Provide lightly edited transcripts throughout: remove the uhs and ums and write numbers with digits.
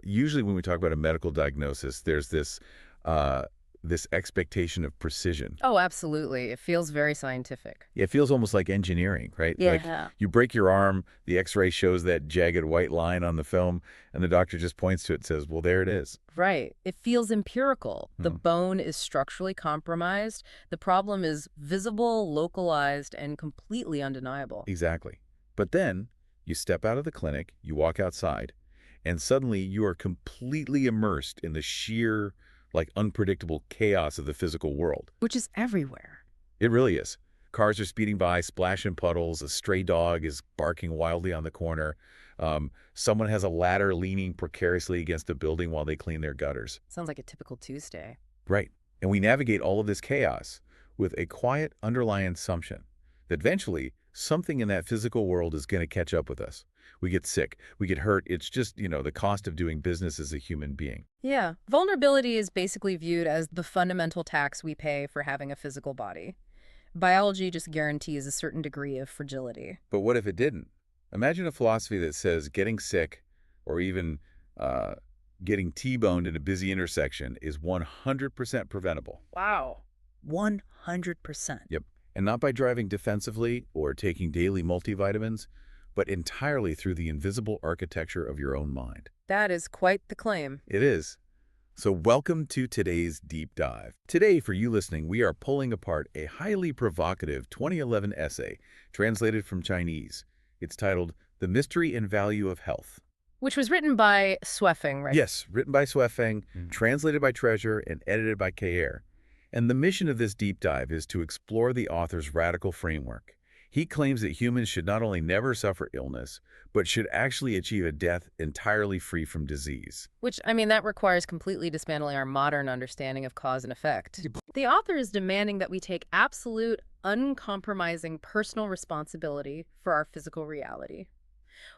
Usually when we talk about a medical diagnosis, there's uh, this expectation of precision. Oh, absolutely. It feels very scientific. It feels almost like engineering, right? Like Yeah. you break your arm, the X-ray shows that jagged white line on the film, and the doctor just points to it and says, well, there it is. Right. It feels empirical. The Hmm, bone is structurally compromised. The problem is visible, localized, and completely undeniable. exactly. But then you step out of the clinic, you walk outside, and suddenly you are completely immersed in the sheer, like unpredictable chaos of the physical world. Which is everywhere. It really is. Cars are speeding by, splashing puddles. A stray dog is barking wildly on the corner. Someone has a ladder leaning precariously against a building while they clean their gutters. Sounds like a typical Tuesday. Right. And we navigate all of this chaos with a quiet underlying assumption that eventually something in that physical world is going to catch up with us. We get sick. We get hurt. It's just, the cost of doing business as a human being. Yeah. Vulnerability is basically viewed as the fundamental tax we pay for having a physical body. Biology just guarantees a certain degree of fragility. But what if it didn't? Imagine a philosophy that says getting sick or even uh, getting T-boned in a busy intersection is 100% preventable. Wow. 100%. Yep. And not by driving defensively or taking daily multivitamins, but entirely through the invisible architecture of your own mind. That is quite the claim. It is. So welcome to today's deep dive. Today, for you listening, we are pulling apart a highly provocative 2011 essay translated from Chinese. It's titled The Mystery and Value of Health. Which was written by Sweffing, right? Yes, written by Suefeng, translated by Treasure, and edited by Kair. And the mission of this deep dive is to explore the author's radical framework. He claims that humans should not only never suffer illness, but should actually achieve a death entirely free from disease. Which, that requires completely dismantling our modern understanding of cause and effect. The author is demanding that we take absolute, uncompromising personal responsibility for our physical reality.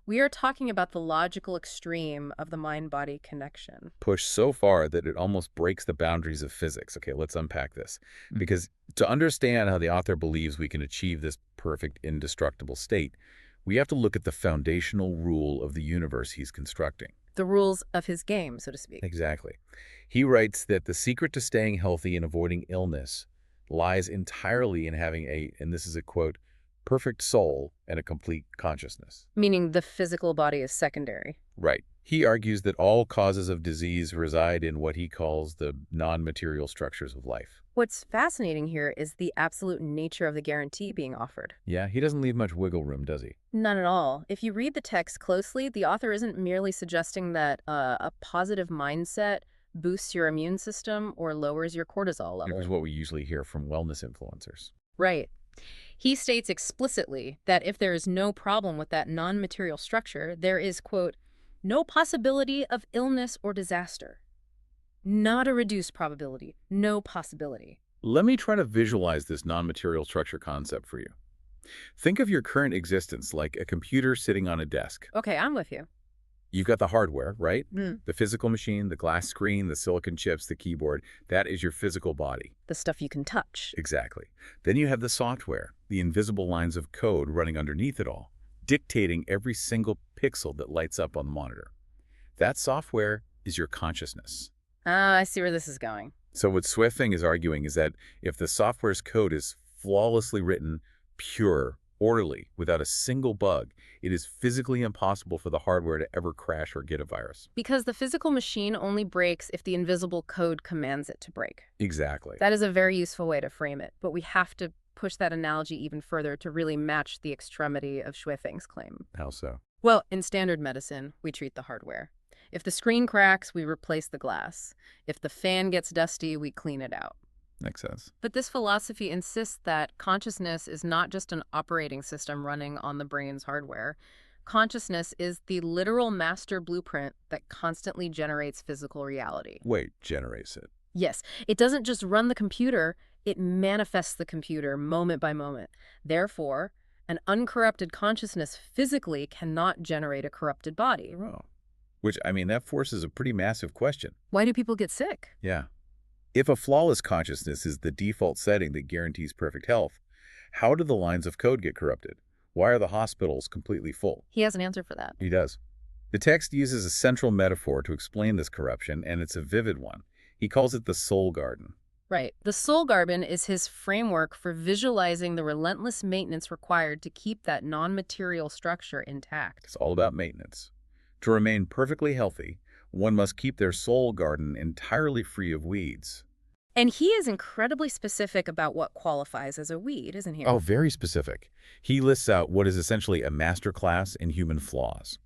We are talking about the logical extreme of the mind-body connection. Pushed so far that it almost breaks the boundaries of physics. Okay, let's unpack this. Because to understand how the author believes we can achieve this perfect, indestructible state, we have to look at the foundational rule of the universe he's constructing. The rules of his game, so to speak. Exactly. He writes that the secret to staying healthy and avoiding illness lies entirely in having and this is a quote, perfect soul and a complete consciousness. Meaning the physical body is secondary. Right. He argues that all causes of disease reside in what he calls the non-material structures of life. What's fascinating here is the absolute nature of the guarantee being offered. Yeah, he doesn't leave much wiggle room, does he? None at all. If you read the text closely, the author isn't merely suggesting that a positive mindset boosts your immune system or lowers your cortisol Which is level. what we usually hear from wellness influencers. Right. He states explicitly that if there is no problem with that non-material structure, there is, quote, no possibility of illness or disaster. Not a reduced probability, no possibility. Let me try to visualize this non-material structure concept for you. Think of your current existence like a computer sitting on a desk. Okay, I'm with you. You've got the hardware, right? Mm. The physical machine, the glass screen, the silicon chips, the keyboard. That is your physical body. The stuff you can touch. Exactly. Then you have the software, the invisible lines of code running underneath it all, dictating every single pixel that lights up on the monitor. That software is your consciousness. Ah, I see where this is going. So what Swifting is arguing is that if the software's code is flawlessly written, pure, orderly, without a single bug, it is physically impossible for the hardware to ever crash or get a virus. Because the physical machine only breaks if the invisible code commands it to break. Exactly. That is a very useful way to frame it, but we have to push that analogy even further to really match the extremity of Shuifeng's claim. How so? Well, in standard medicine, we treat the hardware. If the screen cracks, we replace the glass. If the fan gets dusty, we clean it out. Makes sense. But this philosophy insists that consciousness is not just an operating system running on the brain's hardware. Consciousness is the literal master blueprint that constantly generates physical reality. Wait, generates it. Yes, it doesn't just run the computer, it manifests the computer moment by moment. Therefore, an uncorrupted consciousness physically cannot generate a corrupted body. Oh. Which, that forces a pretty massive question. Why do people get sick? Yeah. If a flawless consciousness is the default setting that guarantees perfect health, how do the lines of code get corrupted? Why are the hospitals completely full? He has an answer for that. He does. The text uses a central metaphor to explain this corruption, and it's a vivid one. He calls it the soul garden. Right. The soul garden is his framework for visualizing the relentless maintenance required to keep that non-material structure intact. It's all about maintenance. To remain perfectly healthy, one must keep their soul garden entirely free of weeds. And he is incredibly specific about what qualifies as a weed, isn't he? Oh, very specific. He lists out what is essentially a masterclass in human flaws.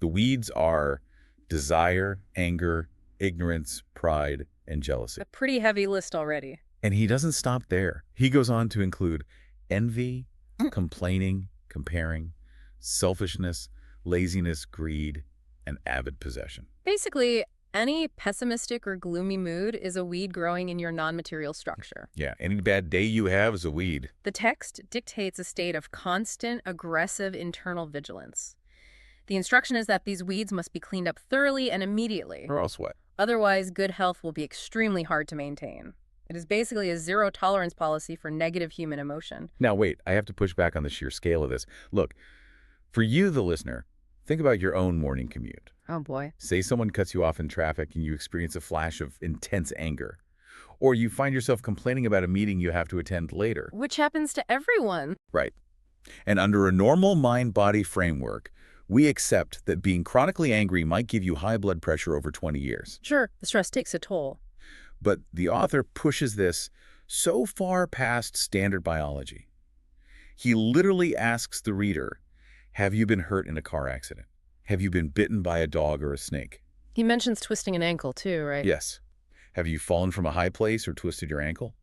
The weeds are desire, anger, ignorance, pride, and jealousy. A pretty heavy list already. And he doesn't stop there. He goes on to include envy, complaining, comparing, selfishness, laziness, greed, and avid possession. Basically, any pessimistic or gloomy mood is a weed growing in your non-material structure. Yeah, any bad day you have is a weed. The text dictates a state of constant, aggressive internal vigilance. The instruction is that these weeds must be cleaned up thoroughly and immediately. Or else what? Otherwise, good health will be extremely hard to maintain. It is basically a zero-tolerance policy for negative human emotion. Now wait, I have to push back on the sheer scale of this. Look, for you, the listener, think about your own morning commute. Oh boy. Say someone cuts you off in traffic and you experience a flash of intense anger. Or you find yourself complaining about a meeting you have to attend later. Which happens to everyone. Right. And under a normal mind-body framework, we accept that being chronically angry might give you high blood pressure over 20 years. Sure, the stress takes a toll. But the author pushes this so far past standard biology. He literally asks the reader, have you been hurt in a car accident? Have you been bitten by a dog or a snake? He mentions twisting an ankle too, right? Yes. Have you fallen from a high place or twisted your ankle?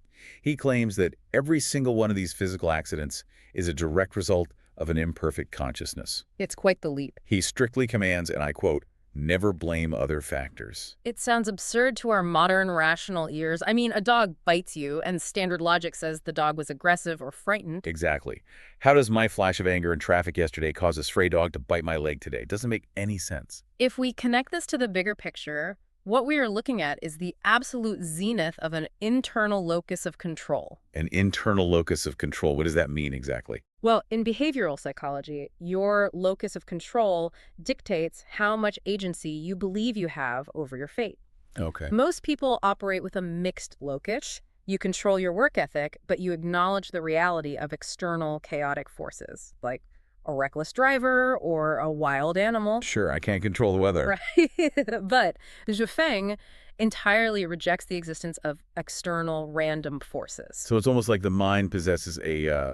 He claims that every single one of these physical accidents is a direct result of an imperfect consciousness. It's quite the leap. He strictly commands, and I quote, never blame other factors. It sounds absurd to our modern rational ears. I mean, a dog bites you, and standard logic says the dog was aggressive or frightened. Exactly. How does my flash of anger in traffic yesterday cause a stray dog to bite my leg today? It doesn't make any sense. If we connect this to the bigger picture, what we are looking at is the absolute zenith of an internal locus of control. An internal locus of control. What does that mean exactly? Well, in behavioral psychology, your locus of control dictates how much agency you believe you have over your fate. Okay. Most people operate with a mixed locus. You control your work ethic, but you acknowledge the reality of external chaotic forces, like a reckless driver or a wild animal. Sure, I can't control the weather. Right. But Zhu Feng entirely rejects the existence of external random forces. So it's almost like the mind possesses a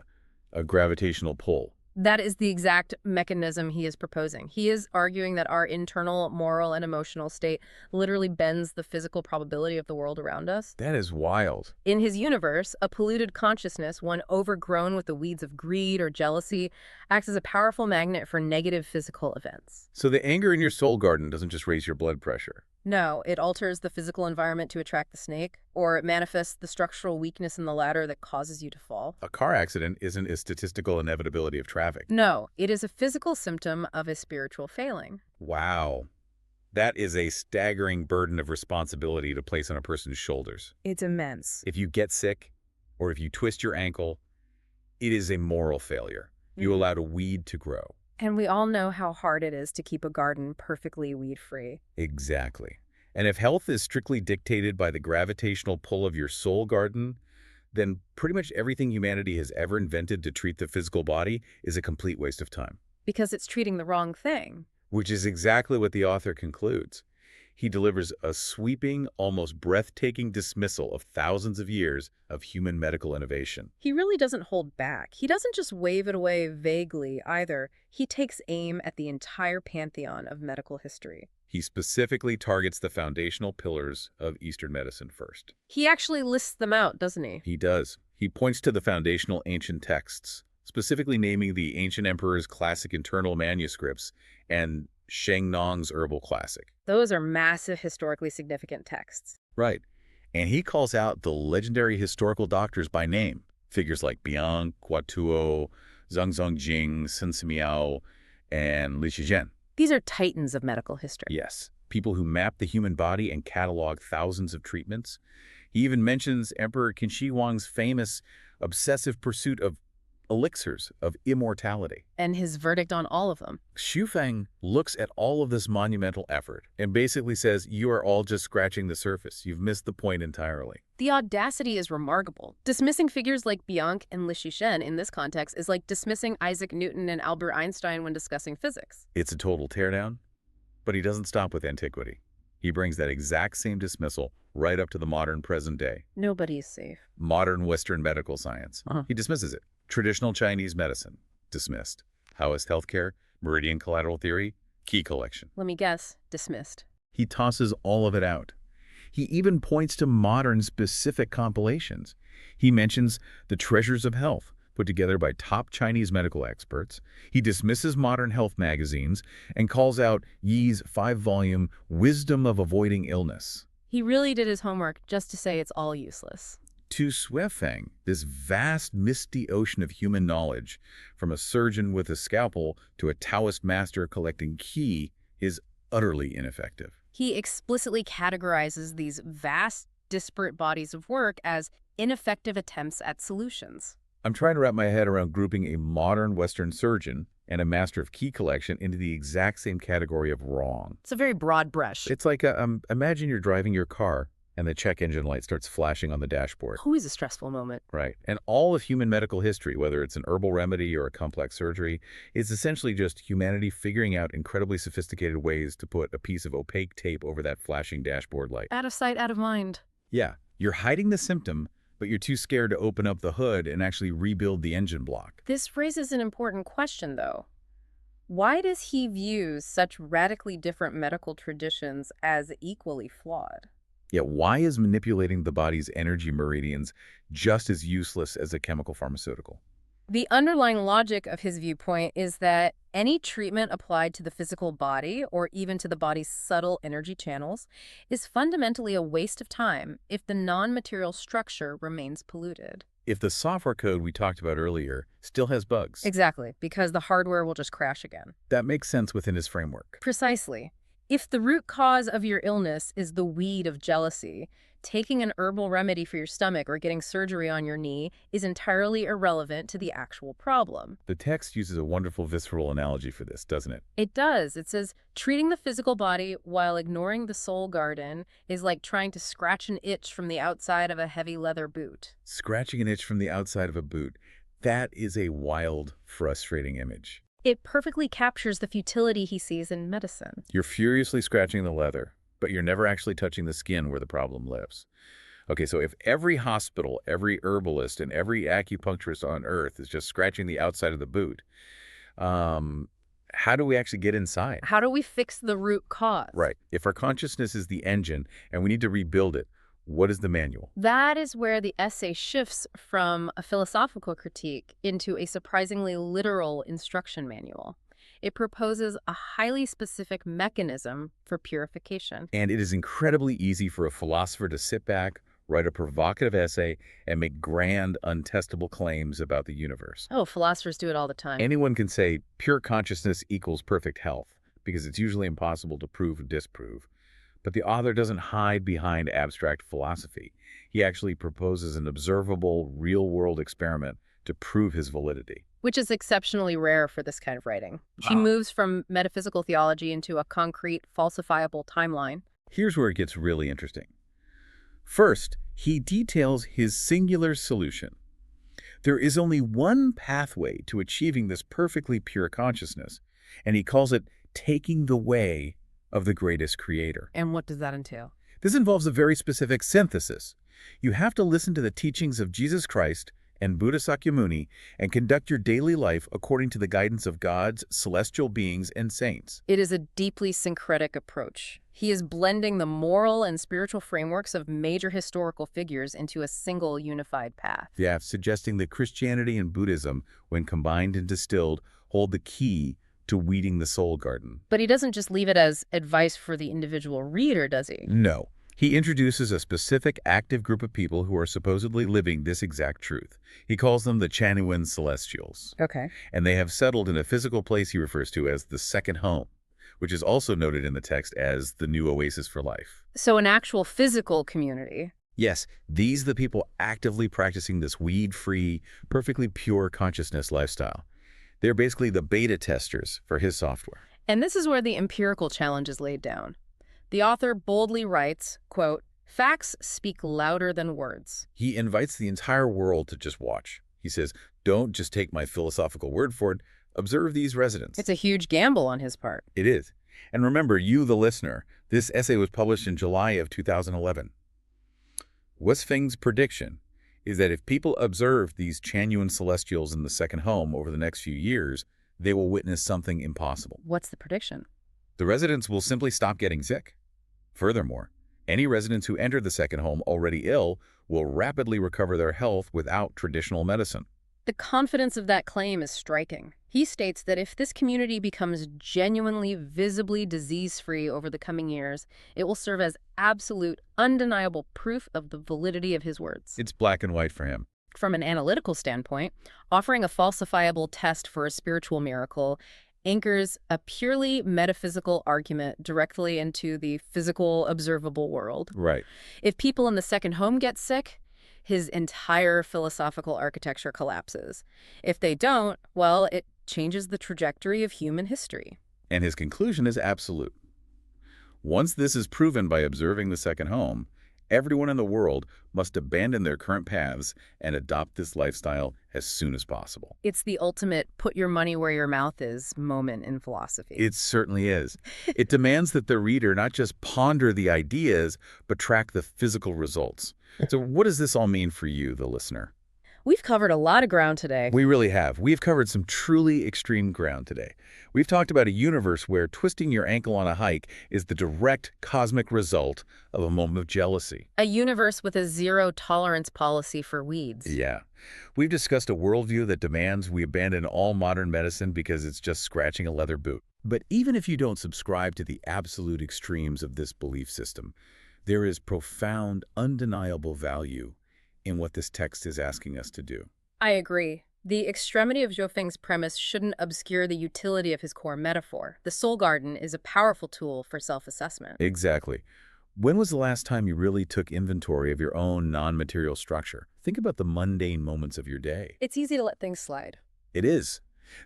gravitational pull. That is the exact mechanism he is proposing. He is arguing that our internal moral and emotional state literally bends the physical probability of the world around us. That is wild. In his universe, a polluted consciousness, one overgrown with the weeds of greed or jealousy, acts as a powerful magnet for negative physical events. So the anger in your soul garden doesn't just raise your blood pressure. No, it alters the physical environment to attract the snake, or it manifests the structural weakness in the ladder that causes you to fall. A car accident isn't a statistical inevitability of traffic. No, it is a physical symptom of a spiritual failing. Wow. That is a staggering burden of responsibility to place on a person's shoulders. It's immense. If you get sick, or if you twist your ankle, it is a moral failure. You allowed a weed to grow. And we all know how hard it is to keep a garden perfectly weed-free. Exactly. And if health is strictly dictated by the gravitational pull of your soul garden, then pretty much everything humanity has ever invented to treat the physical body is a complete waste of time. Because it's treating the wrong thing. Which is exactly what the author concludes. He delivers a sweeping, almost breathtaking dismissal of thousands of years of human medical innovation. He really doesn't hold back. He doesn't just wave it away vaguely either. He takes aim at the entire pantheon of medical history. He specifically targets the foundational pillars of Eastern medicine first. He actually lists them out, doesn't he? He does. He points to the foundational ancient texts, specifically naming the ancient emperor's classic internal manuscripts and Sheng Nong's herbal classic. Those are massive historically significant texts. Right. And he calls out the legendary historical doctors by name, figures like Biang, Kuo-tuo, Zhang Zongjing, Sun Simiao, and Li Shizhen. These are titans of medical history. Yes, people who map the human body and catalog thousands of treatments. He even mentions Emperor Qin Shi Huang's famous obsessive pursuit of elixirs of immortality. And his verdict on all of them. Xu looks at all of this monumental effort and basically says, you are all just scratching the surface. You've missed the point entirely. The audacity is remarkable. Dismissing figures like Bianc and Lifechanyuan in this context is like dismissing Isaac Newton and Albert Einstein when discussing physics. It's a total teardown, but he doesn't stop with antiquity. He brings that exact same dismissal right up to the modern present day. Nobody's safe. Modern Western medical science. He dismisses it. Traditional Chinese medicine. Dismissed. Taoist healthcare. Meridian collateral theory. Key collection. Let me guess. Dismissed. He tosses all of it out. He even points to modern specific compilations. He mentions the treasures of health, put together by top Chinese medical experts. He dismisses modern health magazines and calls out Yi's 5-volume Wisdom of Avoiding Illness. He really did his homework just to say it's all useless. To Xuefeng, this vast, misty ocean of human knowledge, from a surgeon with a scalpel to a Taoist master collecting qi, is utterly ineffective. He explicitly categorizes these vast, disparate bodies of work as ineffective attempts at solutions. I'm trying to wrap my head around grouping a modern Western surgeon and a master of key collection into the exact same category of wrong. It's a very broad brush. It's like, imagine you're driving your car and the check engine light starts flashing on the dashboard. Always a stressful moment. Right. And all of human medical history, whether it's an herbal remedy or a complex surgery, is essentially just humanity figuring out incredibly sophisticated ways to put a piece of opaque tape over that flashing dashboard light. Out of sight, out of mind. Yeah. You're hiding the symptom, but you're too scared to open up the hood and actually rebuild the engine block. This raises an important question, though. Why does he view such radically different medical traditions as equally flawed? Yet why is manipulating the body's energy meridians just as useless as a chemical pharmaceutical? The underlying logic of his viewpoint is that any treatment applied to the physical body, or even to the body's subtle energy channels, is fundamentally a waste of time if the non-material structure remains polluted. If the software code we talked about earlier still has bugs. Exactly, because the hardware will just crash again. That makes sense within his framework. Precisely. If the root cause of your illness is the weed of jealousy, taking an herbal remedy for your stomach or getting surgery on your knee is entirely irrelevant to the actual problem. The text uses a wonderful visceral analogy for this, doesn't it? It does. It says, treating the physical body while ignoring the soul garden is like trying to scratch an itch from the outside of a heavy leather boot. Scratching an itch from the outside of a boot. That is a wild, frustrating image. It perfectly captures the futility he sees in medicine. You're furiously scratching the leather, but you're never actually touching the skin where the problem lives. Okay, so if every hospital, every herbalist, and every acupuncturist on earth is just scratching the outside of the boot, how do we actually get inside? How do we fix the root cause? Right. If our consciousness is the engine and we need to rebuild it, what is the manual? That is where the essay shifts from a philosophical critique into a surprisingly literal instruction manual. It proposes a highly specific mechanism for purification. And it is incredibly easy for a philosopher to sit back, write a provocative essay, and make grand, untestable claims about the universe. Oh, philosophers do it all the time. Anyone can say pure consciousness equals perfect health, because it's usually impossible to prove or disprove. But the author doesn't hide behind abstract philosophy. He actually proposes an observable, real-world experiment to prove his validity. Which is exceptionally rare for this kind of writing. He moves from metaphysical theology into a concrete, falsifiable timeline. Here's where it gets really interesting. First, he details his singular solution. There is only one pathway to achieving this perfectly pure consciousness, and he calls it taking the way of the greatest creator. And what does that entail? This involves a very specific synthesis. You have to listen to the teachings of Jesus Christ and Buddha Sakyamuni and conduct your daily life according to the guidance of gods, celestial beings, and saints. It is a deeply syncretic approach. He is blending the moral and spiritual frameworks of major historical figures into a single unified path. Yeah, suggesting that Christianity and Buddhism, when combined and distilled, hold the key to weeding the soul garden. But he doesn't just leave it as advice for the individual reader, does he? No. He introduces a specific active group of people who are supposedly living this exact truth. He calls them the Lifechanyuan celestials. Okay. And they have settled in a physical place he refers to as the second home, which is also noted in the text as the new oasis for life. So an actual physical community. Yes, these are the people actively practicing this weed-free, perfectly pure consciousness lifestyle. They're basically the beta testers for his software. And this is where the empirical challenge is laid down. The author boldly writes, quote, "Facts speak louder than words." He invites the entire world to just watch. He says, don't just take my philosophical word for it, observe these residents. It's a huge gamble on his part. It is. And remember, you, the listener, this essay was published in July of 2011. Westfing's prediction is that if people observe these Chanyuan celestials in the second home over the next few years, they will witness something impossible. What's the prediction? The residents will simply stop getting sick. Furthermore, any residents who enter the second home already ill will rapidly recover their health without traditional medicine. The confidence of that claim is striking. He states that if this community becomes genuinely, visibly disease-free over the coming years, it will serve as absolute, undeniable proof of the validity of his words. It's black and white for him. From an analytical standpoint, offering a falsifiable test for a spiritual miracle anchors a purely metaphysical argument directly into the physical, observable world. Right. If people in the second home get sick, his entire philosophical architecture collapses. If they don't, well, it changes the trajectory of human history. And his conclusion is absolute. Once this is proven by observing the second home, everyone in the world must abandon their current paths and adopt this lifestyle as soon as possible. It's the ultimate put your money where your mouth is moment in philosophy. It certainly is. It demands that the reader not just ponder the ideas, but track the physical results. So what does this all mean for you, the listener? We've covered a lot of ground today. We really have. We've covered some truly extreme ground today. We've talked about a universe where twisting your ankle on a hike is the direct cosmic result of a moment of jealousy. A universe with a zero-tolerance policy for weeds. Yeah. We've discussed a worldview that demands we abandon all modern medicine because it's just scratching a leather boot. But even if you don't subscribe to the absolute extremes of this belief system, there is profound, undeniable value in what this text is asking us to do. I agree. The extremity of Zhou premise shouldn't obscure the utility of his core metaphor. The soul garden is a powerful tool for self-assessment. Exactly. When was the last time you really took inventory of your own non-material structure? Think about the mundane moments of your day. It's easy to let things slide. It is.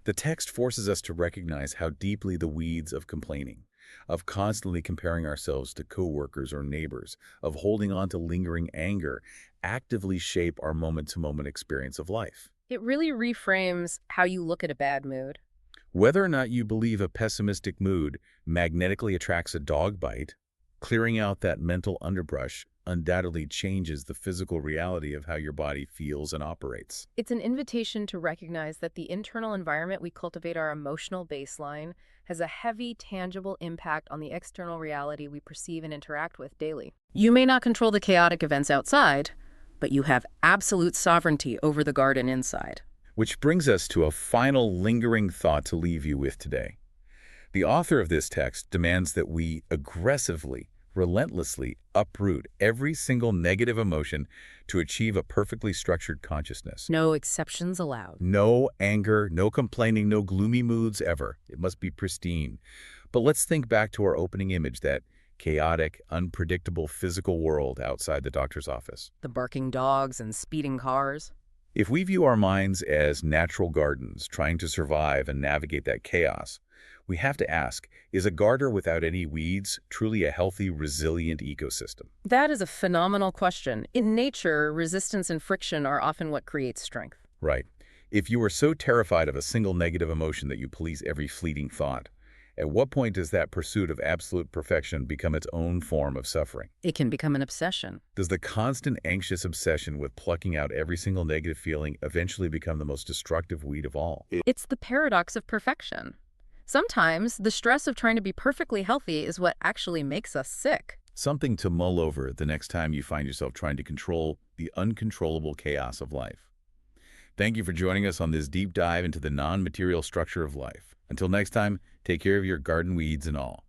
The text forces us to recognize how deeply the weeds of complaining, of constantly comparing ourselves to coworkers or neighbors, of holding on to lingering anger, actively shape our moment-to-moment experience of life. It really reframes how you look at a bad mood. Whether or not you believe a pessimistic mood magnetically attracts a dog bite, clearing out that mental underbrush undoubtedly changes the physical reality of how your body feels and operates. It's an invitation to recognize that the internal environment we cultivate, our emotional baseline, has a heavy, tangible impact on the external reality we perceive and interact with daily. You may not control the chaotic events outside, but you have absolute sovereignty over the garden inside. Which brings us to a final lingering thought to leave you with today. The author of this text demands that we aggressively, relentlessly uproot every single negative emotion to achieve a perfectly structured consciousness. No exceptions allowed. No anger, no complaining, no gloomy moods ever. It must be pristine. But let's think back to our opening image, that chaotic, unpredictable physical world outside the doctor's office. The barking dogs and speeding cars. If we view our minds as natural gardens trying to survive and navigate that chaos, we have to ask, is a garden without any weeds truly a healthy, resilient ecosystem? That is a phenomenal question. In nature, resistance and friction are often what creates strength. Right. If you are so terrified of a single negative emotion that you police every fleeting thought, at what point does that pursuit of absolute perfection become its own form of suffering? It can become an obsession. Does the constant anxious obsession with plucking out every single negative feeling eventually become the most destructive weed of all? It's the paradox of perfection. Sometimes the stress of trying to be perfectly healthy is what actually makes us sick. Something to mull over the next time you find yourself trying to control the uncontrollable chaos of life. Thank you for joining us on this deep dive into the non-material structure of life. Until next time, take care of your garden weeds and all.